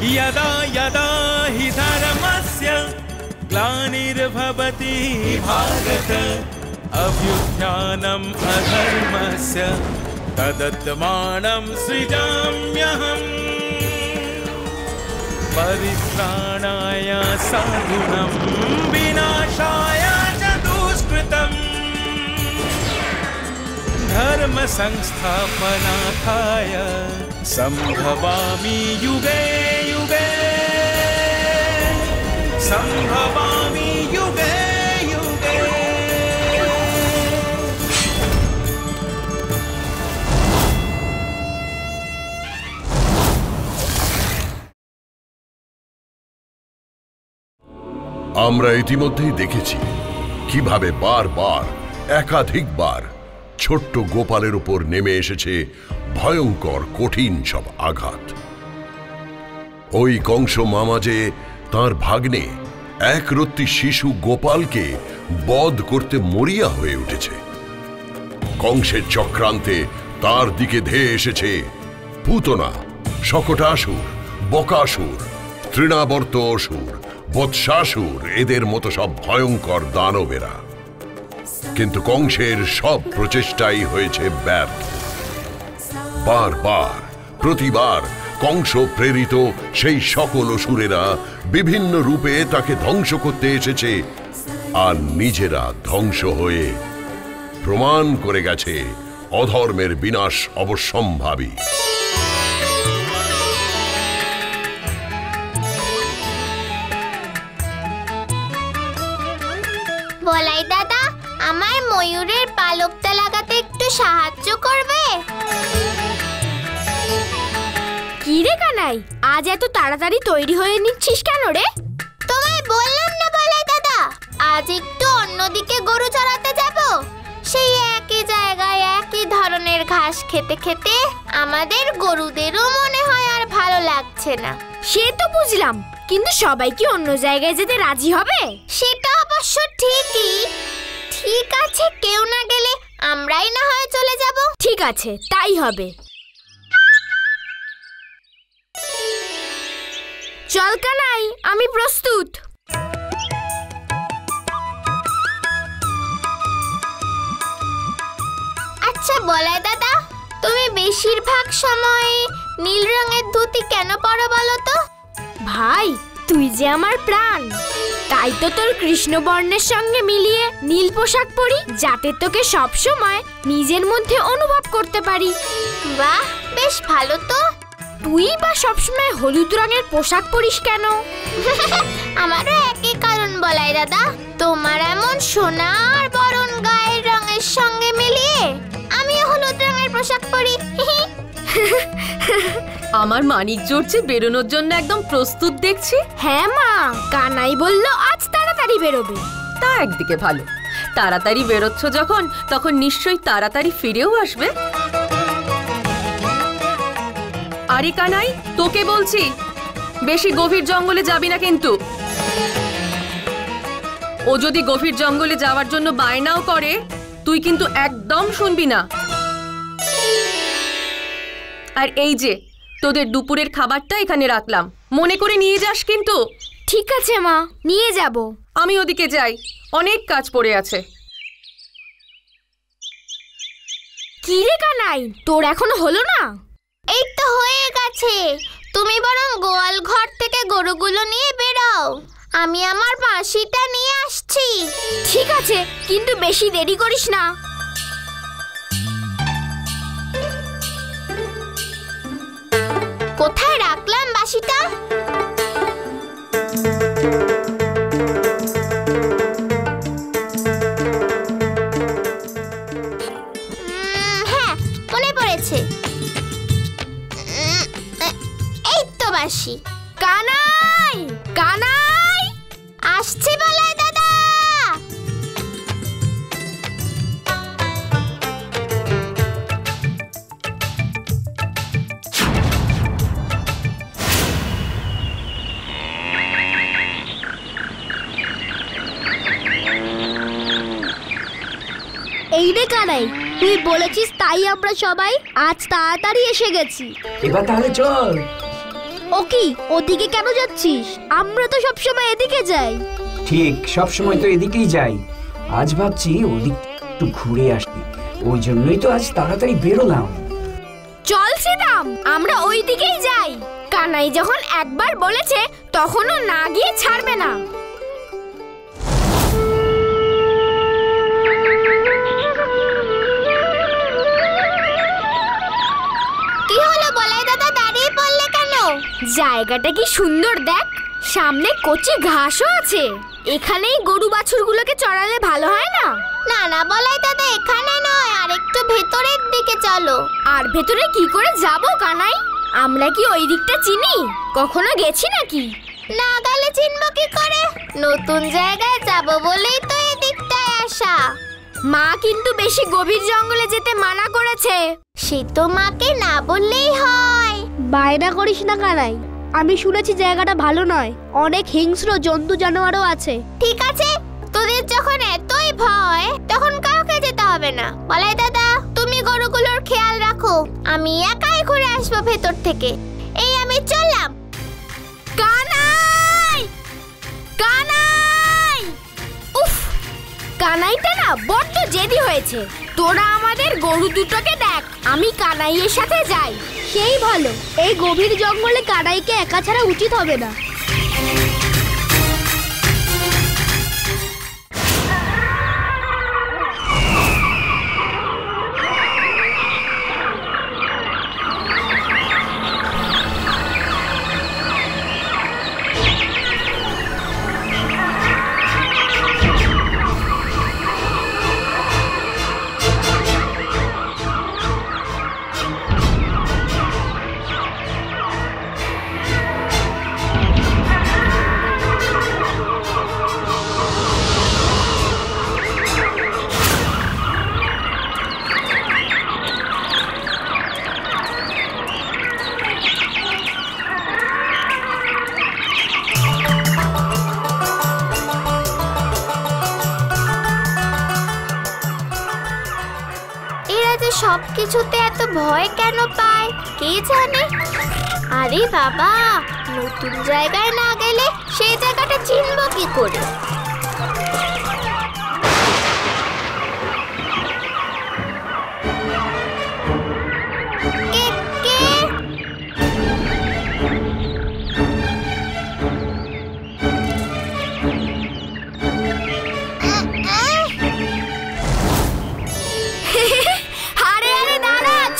यदा यदा हि धर्मस्य ग्लानिर्भवति भारत अभ्युत्थानम् अधर्मस्य तदात्मानं सृजाम्यहम् परित्राणाय साधूनां विनाशाय च दुष्कृतम् धर्म संस्थापनार्थाय संभवामि युगे युगे संभवामि युगे युगे। আমরা ইতিমধ্যেই দেখেছি কিভাবে বারবার একাধিকবার ছোট্ট গোপালের উপর নেমে এসেছে ভয়ঙ্কর কঠিন সব আঘাত। ওই কংস মামা যে তাঁর ভাগ্নে একরত্তি শিশু গোপালকে বধ করতে মরিয়া হয়ে উঠেছে। কংসের চক্রান্তে তার দিকে ধেয়ে এসেছে পুতনা, শকটাসুর, বকাসুর, তৃণাবর্ত অসুর, বৎসাসুর, এদের মতো সব ভয়ঙ্কর দানবেরা। কিন্তু কংসের সব প্রচেষ্টাই হয়েছে ব্যর্থ। বারবার প্রতিবার কংস প্রেরিত সেই সকল অসুরেরা বিভিন্ন রূপে তাকে ধ্বংস করতে এসেছে আর নিজেরা ধ্বংস হয়ে প্রমাণ করে গেছে অধর্মের বিনাশ অবশ্যম্ভাবী। বলাই দাদা, আমার ময়ূরের পালকটা লাগাতে একটু সাহায্য করবে? কি রে কানাই, আজ এত তাড়াতাড়ি তৈরি হয়ে নিচ্ছিস কেন রে? তোমায় বললাম না বলাই দাদা, আজ একটু অন্যদিকে গরু চড়াতে যাব। সেই একই জায়গায় একই ধরনের ঘাস খেতে খেতে আমাদের গরুদেরও মনে হয় আর ভালো লাগছে না। সে তো বুঝলাম, কিন্তু সবাই কি অন্য জায়গায় যেতে রাজি হবে? সেটা অবশ্য ঠিকই। ঠিক আছে, কেউ না গেলে আমরাই না হয় চলে যাব। ঠিক আছে, তাই হবে। চল কানাই, আমি প্রস্তুত। আচ্ছা বলাই দাদা, তুমি বেশিরভাগ সময় নীল রঙের ধুতি কেন পরো বলো তো? ভাই, তুই যে আমার প্রাণ, তাই তো তোর কৃষ্ণবর্ণের সঙ্গে মিলিয়ে নীল পোশাক পরি, যাতে তোকে সব সময় নিজের মধ্যে অনুভব করতে পারি। বাহ, বেশ ভালো তো। তুই বা সবসময় হলুদ রঙের পোশাক পরিস কেন? আমারও একই কারণ বলাই দাদা। তোমার এমন সোনার বরণ গায়ের রঙের সঙ্গে মিলিয়ে আমি হলুদ রঙের পোশাক পরি। আমার মানিক জোরছে বেরোনোর জন্য একদম প্রস্তুত দেখছি। হ্যাঁ মা, কানাই বলল আজ তাড়াতাড়ি বেরোবে। তা একদিকে ভালো, তাড়াতাড়ি বেরোচ্ছ যখন, তখন নিশ্চয়ই তাড়াতাড়ি ফিরেও আসবে। আরে কানাই, তোকে বলছি, বেশি গভীর জঙ্গলে যাবি না কিন্তু। ও যদি গভীর জঙ্গলে যাওয়ার জন্য বায়নাও করে, তুই কিন্তু একদম শুনবি না। আর এই যে তোদের দুপুরের খাবারটা এখানে রাখলাম, মনে করে নিয়ে যাস কিন্তু। ঠিক আছে মা, নিয়ে যাব। আমি ওদিকে যাই, অনেক কাজ পড়ে আছে। কি রে কানাই, তোর এখনো হলো না? এই তো হয়ে গেছে। তুমি বরং গোয়াল ঘর থেকে গরুগুলো নিয়ে বেরাও, আমি আমার বাঁশিটা নিয়ে আসছি। ঠিক আছে, কিন্তু বেশি দেরি করিস না। কোথায় রাখলাম বাঁশিটা? হ্যাঁ, মনে পড়েছে। এই তো বাঁশি। কানাই, কানাই, আসছি বলাই দাদা। এই রে কানাই, তুই বলেছিস তাই আমরা সবাই আজ তাড়াতাড়ি এসে গেছি। এবার তাহলে চল। ও কি ওদিকে কেন যাচ্ছিস? আমরা তো সবসময় এদিকে যাই। ঠিক, সবসময় তো এদিকেই যাই। আজ ভাবছি ওদিক একটু ঘুরে আসি, ওই জন্যই তো আজ তাড়াতাড়ি বেরোলাম। চল সিদাম, আমরা ওই দিকেই যাই। কানাই যখন একবার বলেছে তখনও না গিয়ে ছাড়বে না। কি হলো বলাই দাদা, দাঁড়িয়ে পড়লে কেন? জায়গাটা কি সুন্দর দেখ, সামনে কচি ঘাসও আছে। এখানেই গরু বাছুরগুলোকে চড়ালে ভালো হয় না? না না বলাই দাদা, এখানে নয়, আর একটু ভেতরের দিকে চলো। আর ভেতরে কি করে যাব কানাই? আমরা কি ওই দিকটা চিনি? কখনো গেছি নাকি? না গেলে চিনবো কি করে? নতুন জায়গায় যাব বলেই তো এই দিকটায় আসা। মা কিন্তু বেশি গভীর জঙ্গলে যেতে মানা করেছে। সে তো মাকে না বললেই হয়। বায়না করিস না কানাই, আমি শুনেছি জায়গাটা ভালো নয়, অনেক হিংস্র জন্তু জানোয়ারও আছে। ঠিক আছে, তোদের যখন এতই ভয় তখন কাউকে যেতে হবে না। বলাই দাদা, তুমি গরুগুলোর খেয়াল রাখো, আমি একাই ঘুরে আসবো ভেতর থেকে। এই আমি চললাম। কানাই, কানাই! উফ, কানাইটা না বড্ড জেদি হয়েছে। তোরা আমাদের গরু দুটোকে দেখ, আমি কানাইয়ের সাথে যাই। সেই ভালো, এই গভীর জঙ্গলে কানাইকে একা ছাড়া উচিত হবে না। সবকিছুতে এত ভয় কেন পায় কে জানে? আরে বাবা, নতুন জায়গায় না গেলে সেই জায়গাটা চিনবো কি করে?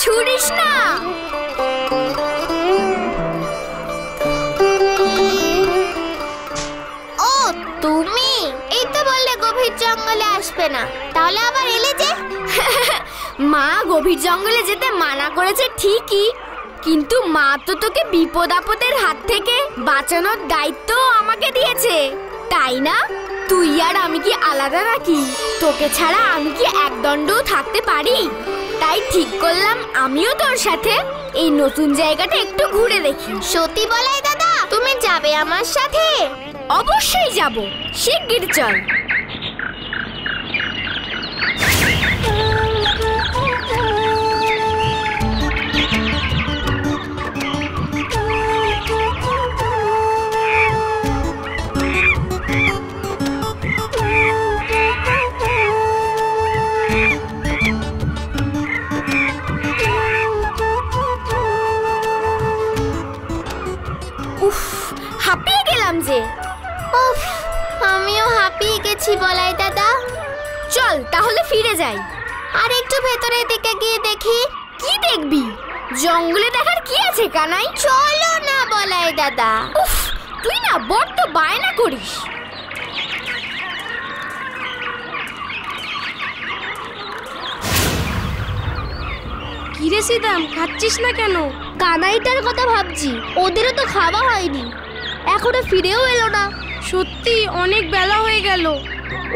ছুড়িস না। ও তুমি, এই তো বললে গভীর জঙ্গলে আসবে না, তাহলে আবার এলে যে? মা গভীর জঙ্গলে যেতে মানা করেছে ঠিকই, কিন্তু মা তো তোকে বিপদ আপদের হাত থেকে বাঁচানোর দায়িত্ব আমাকে দিয়েছে, তাই না? তুই আর আমি কি আলাদা নাকি? তোকে ছাড়া আমি কি একদণ্ডও থাকতে পারি? তাই ঠিক করলাম আমিও তোর সাথে এই নতুন জায়গাটা একটু ঘুরে দেখি। সত্যি বলাই দাদা, তুমি যাবে আমার সাথে? অবশ্যই যাব, শিগগির চল। হাঁপিয়ে গেলাম যে। উফ, আমিও হাঁপিয়ে গেছি বলাই দাদা। চল তাহলে ফিরে যাই। আর একটু ভেতরের দিকে গিয়ে দেখি। কি দেখবি? জঙ্গলে দেখার কি আছে কানাই? চলো না বলাই দাদা। উফ, তুই না বড্ড বায়না করিস। কিরে সিদাম, খাচ্ছিস না কেন? কানাইটার কথা ভাবছি, ওদেরও তো খাওয়া হয়নি, এখনো ফিরেও এলো না। সত্যি অনেক বেলা হয়ে গেল।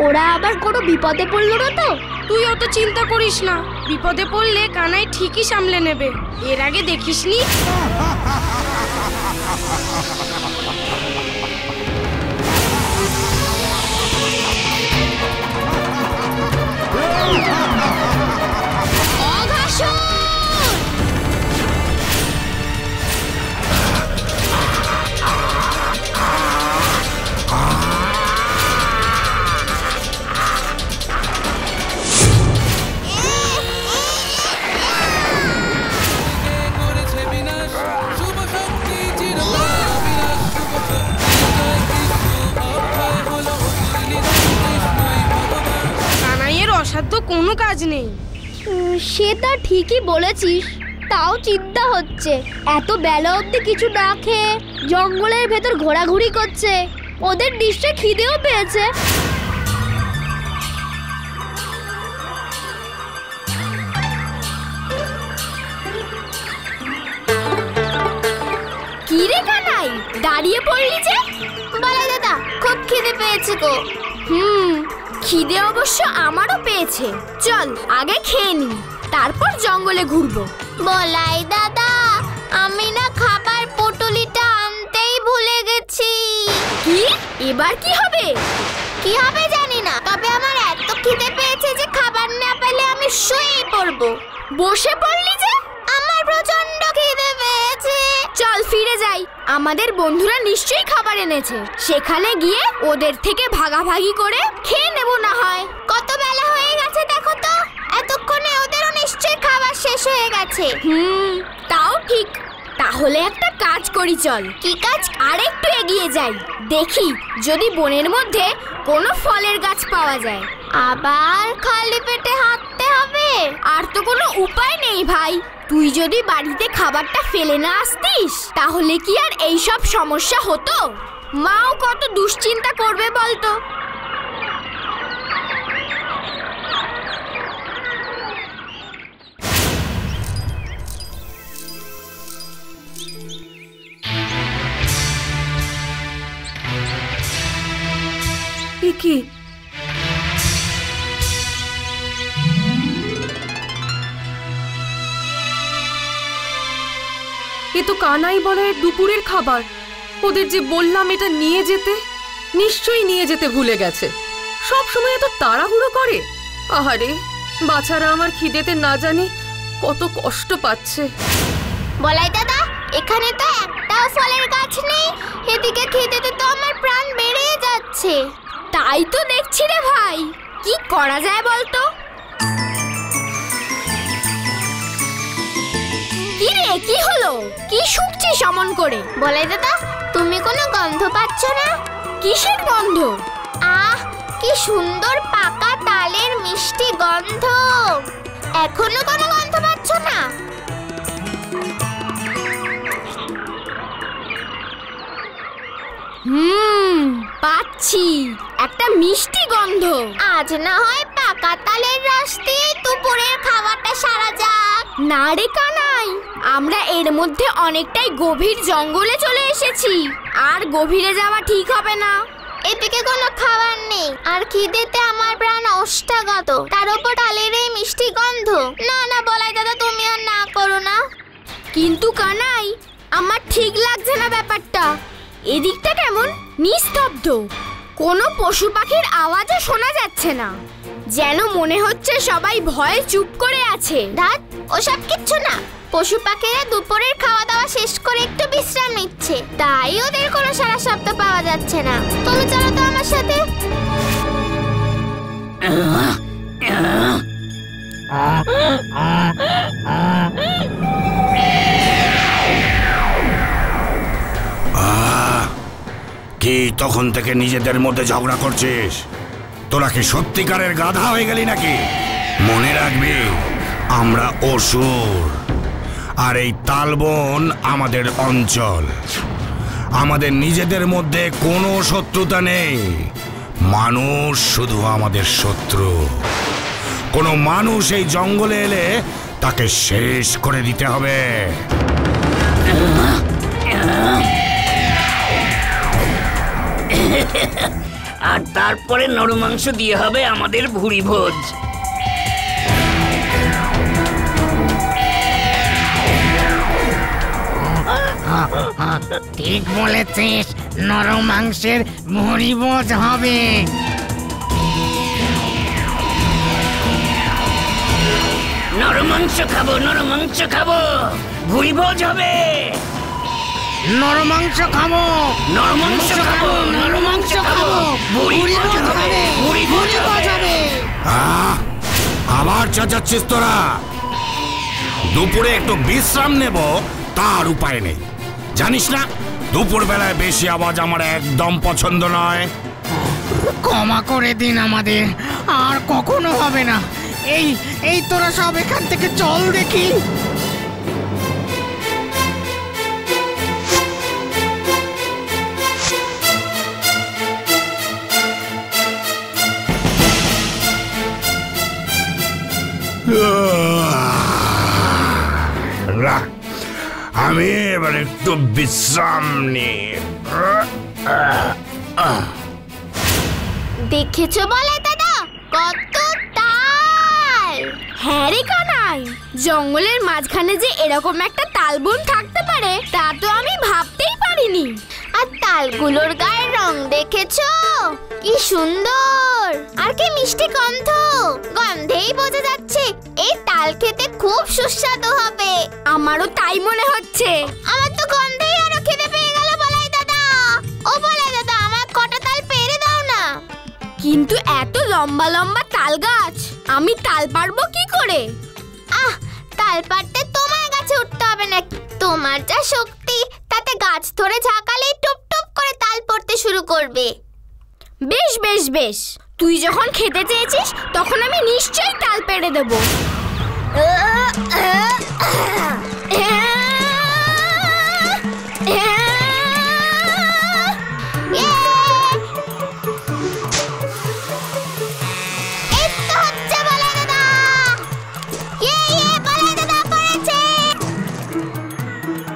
ওরা আবার কোনো বিপদে পড়লো না তো? তুই অত চিন্তা করিস না, বিপদে পড়লে কানাই ঠিকই সামলে নেবে। এর আগে দেখিসনি? কাজ নেই। সেটা ঠিকই বলেছিস, তাও চিন্তা হচ্ছে এত বেলা অবধি কিছু না খেয়ে জঙ্গলের ভেতর ঘোরাঘুরি করছে, ওদের নিশ্চয় খিদেও পেয়েছে। কি রে কানাই, দাঁড়িয়ে পড়লি যে? বলাই দাদা, খুব খিদে পেয়েছে গো। খিদে অবশ্য আমারও পেয়েছে। চল আগে খেয়ে নি, তারপর জঙ্গলে ঘুরবো। বলাই দাদা, আমি না খাবার পুটুলিটা আনতেই ভুলে গেছি। কি? এবার কি হবে? কি হবে জানি না, তবে আমার এত খিদে পেয়েছে যে খাবার না পেলে আমি শুয়েই পড়বো। বসে পড়লি যে? আমার প্রচন্ড খিদে পেয়েছে। চল ফিরে যাই, আমাদের বন্ধুরা নিশ্চয়ই খাবার এনেছে, সেখানে গিয়ে ওদের থেকে ভাগাভাগি করে খেয়ে নেব না হয়। কত বেলা হয়ে গেছে দেখো তো, এতক্ষণে ওদেরও নিশ্চয়ই খাবার শেষ হয়ে গেছে। তাও ঠিক। তাহলে একটা কাজ করি, চল। কি কাজ? আর একটু এগিয়ে যাই, দেখি যদি বনের মধ্যে কোনো ফলের গাছ পাওয়া যায়। আবার খালি পেটে হাঁটতে হবে? আর তো কোনো উপায় নেই ভাই। তুই যদি বাড়িতে খাবারটা ফেলে না আসতিস, তাহলে কি আর এইসব সমস্যা হতো? মাও কত দুশ্চিন্তা করবে বলতো। কি এ তো কানাই বলাইয়ের দুপুরের খাবার। ওদের যে বললাম এটা নিয়ে যেতে, নিশ্চয়ই নিয়ে যেতে ভুলে গেছে। সব সময় এত তাড়াহুড়ো করে। আহারে, বাছারা আমার খিদেতে না জানি কত কষ্ট পাচ্ছে। বলাই দাদা, এখানে তো একটাও ফলের গাছ নেই। এদিকে খিদেতে তো আমার প্রাণ বেড়ে যাচ্ছে। তাই তো দেখছি রে ভাই, কি করা যায় বলতো? কি রে, কি হলো? কি শুকছিস অমন করে? বলাই দাদা, তুমি কোনো গন্ধ পাচ্ছ না? কিসের গন্ধ? আহ, কি সুন্দর পাকা তালের মিষ্টি গন্ধ। এখনো কোনো গন্ধ পাচ্ছ না? পাচ্ছি একটা মিষ্টি গন্ধ। আজ না হয় পাকা তালের রস দিয়ে দুপুরের খাবারটা সারা যাক। না রে কানাই, আমরা এর মধ্যে অনেকটাই গভীর জঙ্গলে চলে এসেছি, আর গভীরে যাওয়া ঠিক হবে না। এদিকে কোনো খাবার নেই, আর খিদেতে আমার প্রাণ ওষ্ঠাগত, তার উপর তালের এই মিষ্টি গন্ধ। না না বলাই দাদা, তুমি আর না করো না। কিন্তু কানাই, আমার ঠিক লাগছে না ব্যাপারটা। এদিকটা কেমন নিস্তব্ধ, কোনো পশু পাখির আওয়াজও শোনা যাচ্ছে না। যেন মনে হচ্ছে সবাই ভয়ে চুপ করে আছে। ধ্যাৎ, ওসব কিচ্ছু না। পশু পাখিরা দুপুরের খাওয়া দাওয়া শেষ করে একটু বিশ্রাম নিচ্ছে, তাই ওদের কোনো সারা শব্দ পাওয়া যাচ্ছে না। তুমি চলো তো আমার সাথে। কি তখন থেকে নিজেদের মধ্যে ঝগড়া করছিস? তোরা কি সত্যিকারের গাধা হয়ে গেলি নাকি? মনে রাখবি, আমরা অসুর, আর এই তালবন আমাদের অঞ্চল। আমাদের নিজেদের মধ্যে কোনো শত্রুতা নেই। মানুষ শুধু আমাদের শত্রু। কোনো মানুষ এই জঙ্গলে এলে তাকে শেষ করে দিতে হবে। আর তারপরে নরমাংস দিয়ে হবে আমাদের ভুঁড়ি ভোজ। ঠিক বলেছিস, নরমাংসের ভুঁড়ি ভোজ হবে। নরমাংস খাবো, নরমাংস খাবো, ভুঁড়ি ভোজ হবে। নরমাংস খাবো, নরমাংস খাবো, নরমাংস খাবো, ভুঁড়ি ভোজ হবে, ভুঁড়ি ভোজ হবে। আবার চেঁচাচ্ছিস তোরা? দুপুরে একটু বিশ্রাম নেব তার উপায় নেই। জানিস না, দুপুর বেলায় বেশি আওয়াজ আমার একদম পছন্দ নয়। ক্ষমা করে দিন আমাদের, আর কখনো হবে না। এই এই তোরা সব এখান থেকে চল দেখি। আমি এবার একটু বিশ্রাম নিই। দেখেছো বলে দাদা কত তাল? হ্যাঁ রে কানাই, জঙ্গলের মাঝখানে যে এরকম একটা তালবন থাকতে পারে তা তো আমি ভাবতেই পারিনি। আর তালগুলোর গায়ের রং দেখেছো কি সুন্দর, আর কি মিষ্টি গন্ধ। গন্ধেই বোঝা যাচ্ছে এই তাল খেতে খুব সুস্বাদু হবে। আমারও তাই মনে হচ্ছে। আমার তো গন্ধেই আরো খিদে পেয়ে গেল বলাই দাদা। ও বলাই দাদা, আমার কটা তাল পেড়ে দাও না। কিন্তু এত লম্বা লম্বা তাল গাছ আমি তাল পারবো কি করে? আহ, তাল পাড়তে তোমার গাছে উঠতে হবে না। তোমার যা শক্তি, তাতে গাছ ধরে ঝাঁকালেই টুপ টুপ করে তাল পড়তে শুরু করবে। বেশ বেশ বেশ, তুই যখন খেতে চেয়েছিস তখন আমি নিশ্চয়ই তাল পেড়ে দেব।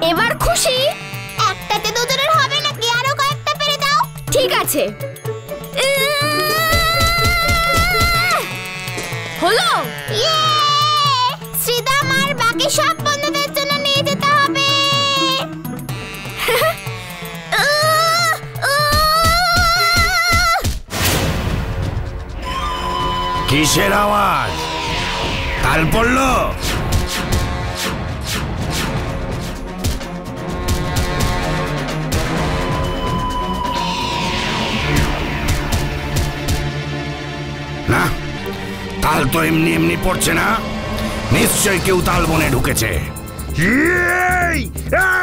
এবার খুশি? একটাতে দুজনের হবে নাকি? আরো কয়েকটা পেড়ে দাও। ঠিক আছে, হলো। শ্রীদাম আর বাকি সব বন্ধুদের জন্য নিয়ে যেতে হবে। কিসের আওয়াজ? তাল পড়লো? না, তাল তো এমনি এমনি পড়ছে না, নিশ্চয়ই কেউ তাল বনে ঢুকেছে।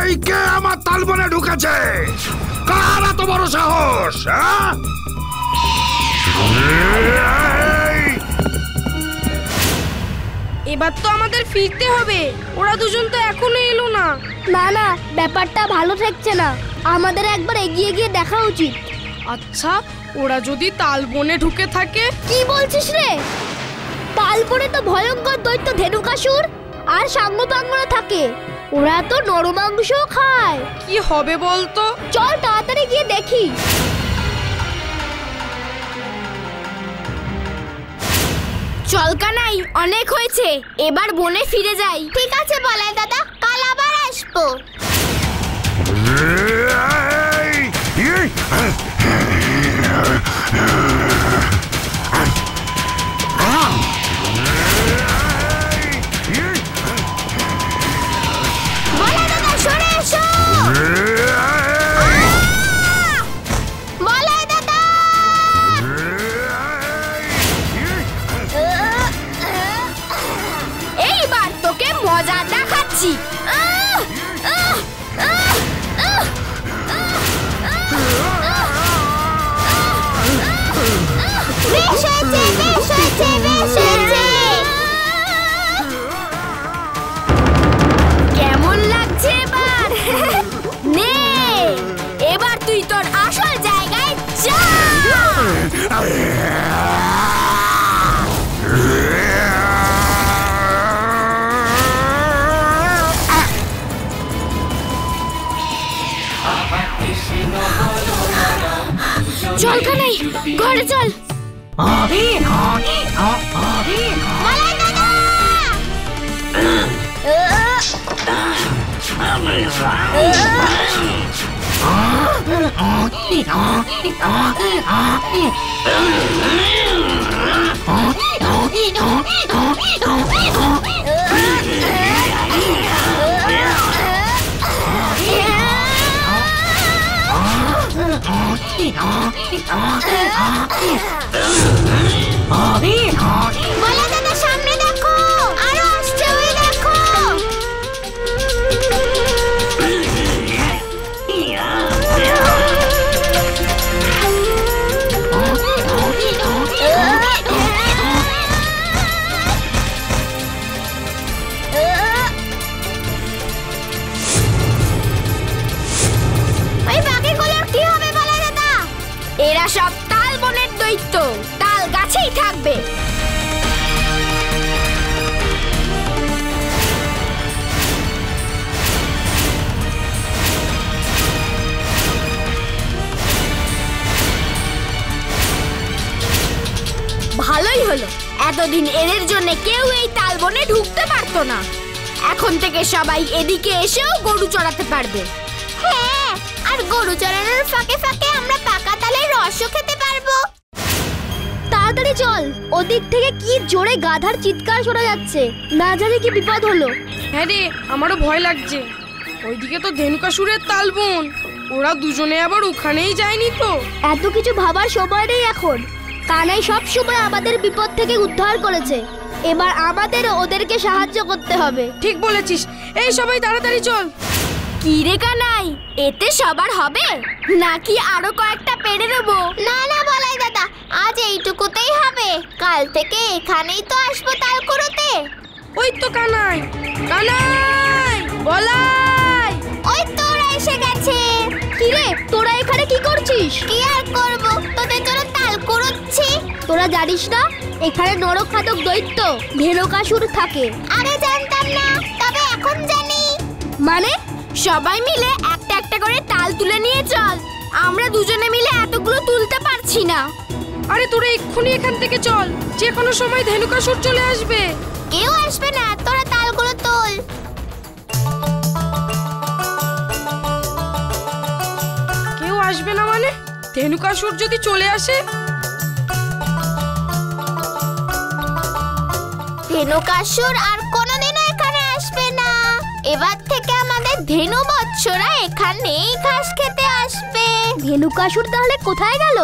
এই কে আমার তাল বনে ঢুকেছে? কার এত বড় সাহস? এবার তো আমাদের ফিরতে হবে, ওরা দুজন তো এখনো এলো না। না না, ব্যাপারটা ভালো থাকছে না, আমাদের একবার এগিয়ে গিয়ে দেখা উচিত। আচ্ছা, ওরা যদি তাল বনে ঢুকে থাকে? কি বলছিস রে? তালবনে তো ভয়ঙ্কর দৈত্য ধেনুকাসুর আর সাঙ্গপাঙ্গরা থাকে, ওরা তো নরমাংস খায়। কি হবে বলতো? চল তাড়াতাড়ি গিয়ে দেখি। চল কানাই, অনেক হয়েছে, এবার বনে ফিরে যাই। ঠিক আছে বলাই দাদা, কাল আবার আসবো। বলাই দাদা সরে এসো। বলাই দাদা। এইবার তোকে মজা দেখাচ্ছি। বেশ হয়েছে, বেশ হয়েছে, বেশ হয়েছে। কেমন লাগছে এবার? নে, এবার তুই তোর আসল জায়গায় যা। চল কানাই, ঘরে চল। বলাই দাদা। বলাই দাদা সামনে দেখো, আরো আসছে, ওই দেখো। হলো, এতদিন এদের জন্য কেউ এই তালবনে ঢুকতে পারতো না। এখন থেকে সবাই এদিকে এসেও গরু চড়াতে পারবে। হ্যাঁ, আর গরু চড়ানোর ফাঁকে ফাঁকে আমরা পাকা তালের রসও খেতে পারবো। তাড়াতাড়ি চল, ওদিক থেকে কি জোরে গাধার চিৎকার শোনা যাচ্ছে, না জানি কি বিপদ হলো। হ্যাঁ রে, আমারও ভয় লাগছে। ওইদিকে তো ধেনুকাসুরের তালবন, ওরা দুজনে আবার ওখানেই যায়নি তো। এত কিছু ভাবার সময় নেই এখন। কানাই সব সময় আমাদের বিপদ থেকে উদ্ধার করেছে, এবার আমাদের ওদেরকে সাহায্য করতে হবে। ঠিক বলেছিস, এই সবাই তাড়াতাড়ি চল। কি রে কানাই, এতে সবার হবে নাকি আরো কয়েকটা পেরে নেবো? না না বলাই দাদা, আজ এইটুকুতেই হবে, কাল থেকে এখানেই তো আসবো তাল কুড়োতে। ওই তো কানাই, কানাই, বলাই, ওই তোরা এসে গেছে। কি রে, তোরা এখানে কি করছিস? কি আর করবো, তোদের জন্য তাল কুড়োচ্ছি। তোরা জানিস না এখানে নরখাদক দৈত্য ধেনুকাসুর থাকে? আগে জানতাম না, তবে এখন জানি। মানে সবাই মিলে একটা একটা করে তাল তুলে নিয়ে চল, আমরা দুজনে মিলে এতগুলো তুলতে পারছি না। আরে তোরা এক্ষুনি এখান থেকে চল, যে কোনো সময় ধেনুকাসুর চলে আসবে। কেউ আসবে না, তোরা তালগুলো তোল। কেউ আসবে না মানে? ধেনুকাসুর যদি চলে আসে? ধেনুকাসুর আর কোনোদিনও এখানে আসবে না। এবার থেকে আমাদের ধেনু বৎসরা এখানেই ঘাস খেতে আসবে। ধেনুকাসুর তাহলে কোথায় গেল?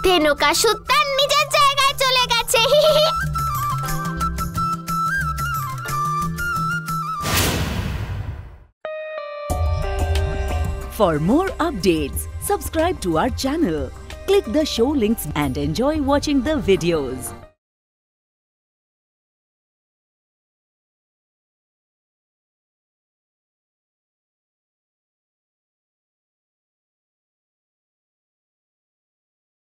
ধেনুকাসুর তার নিজের জায়গায় চলে গেছে। For more updates, subscribe to our channel, click the show links and enjoy watching the videos.